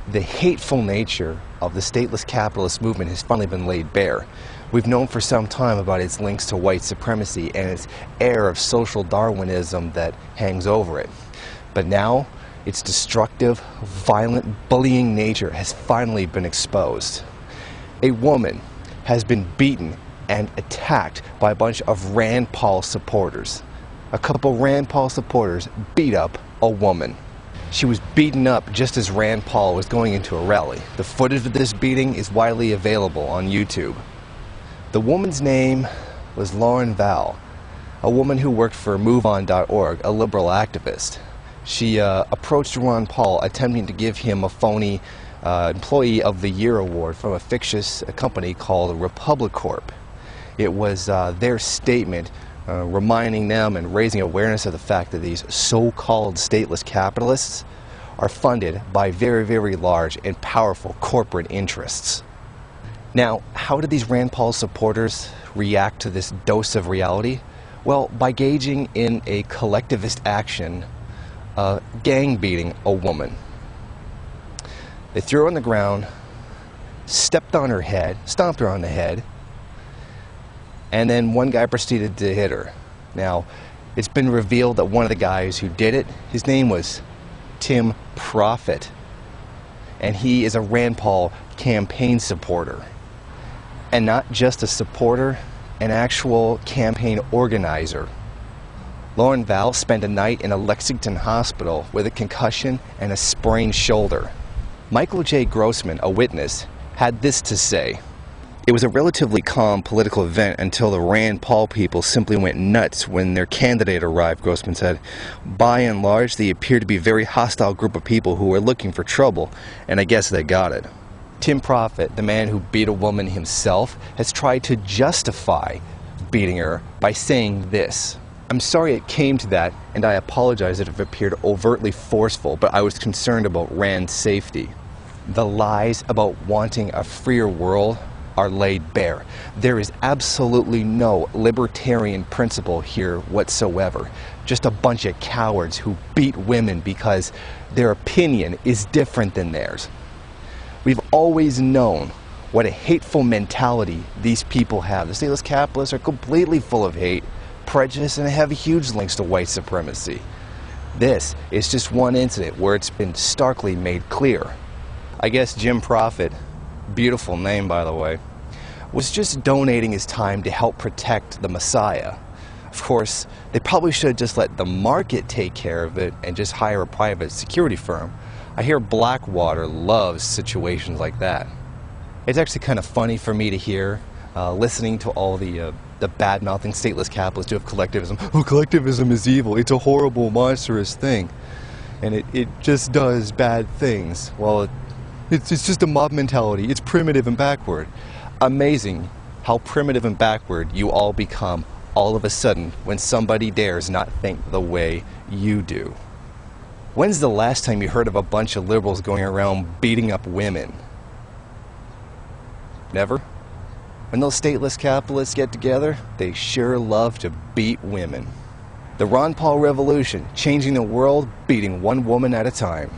The hateful nature of the stateless capitalist movement has finally been laid bare. We've known for some time about its links to white supremacy and its air of social Darwinism that hangs over it. But now, its destructive, violent, bullying nature has finally been exposed. A woman has been beaten and attacked by a bunch of Rand Paul supporters. A couple Rand Paul supporters beat up a woman. She was beaten up just as Rand Paul was going into a rally. The footage of this beating is widely available on YouTube. The woman's name was Lauren Val, a woman who worked for MoveOn.org, a liberal activist. She approached Ron Paul attempting to give him a phony Employee of the Year award from a fictitious company called Republic Corp. It was their statement reminding them and raising awareness of the fact that these so-called stateless capitalists are funded by very, very large and powerful corporate interests. Now, how did these Rand Paul supporters react to this dose of reality? Well, by engaging in a collectivist action, gang beating a woman. They threw her on the ground, stepped on her head, stomped her on the head, and then one guy proceeded to hit her. Now, it's been revealed that one of the guys who did it, his name was Tim Profit, and he is a Rand Paul campaign supporter. And not just a supporter, an actual campaign organizer. Lauren Val spent a night in a Lexington hospital with a concussion and a sprained shoulder. Michael J. Grossman, a witness, had this to say: "It was a relatively calm political event until the Rand Paul people simply went nuts when their candidate arrived," Grossman said. "By and large, they appeared to be a very hostile group of people who were looking for trouble, and I guess they got it." Tim Profit, the man who beat a woman himself, has tried to justify beating her by saying this: "I'm sorry it came to that, and I apologize if it appeared overtly forceful, but I was concerned about Rand's safety." The lies about wanting a freer world are laid bare. There is absolutely no libertarian principle here whatsoever. Just a bunch of cowards who beat women because their opinion is different than theirs. We've always known what a hateful mentality these people have. The stateless capitalists are completely full of hate, prejudice, and have huge links to white supremacy. This is just one incident where it's been starkly made clear. I guess Jim Profit, beautiful name by the way, was just donating his time to help protect the Messiah. Of course, they probably should have just let the market take care of it and just hire a private security firm. I hear Blackwater loves situations like that. It's actually kind of funny for me to hear, listening to all the bad-mouthing stateless capitalists do of collectivism. "Oh, collectivism is evil. It's a horrible, monstrous thing. And it just does bad things." Well, it's just a mob mentality. It's primitive and backward. Amazing how primitive and backward you all become all of a sudden when somebody dares not think the way you do. When's the last time you heard of a bunch of liberals going around beating up women? Never? When those stateless capitalists get together, they sure love to beat women. The Ron Paul revolution, changing the world, beating one woman at a time.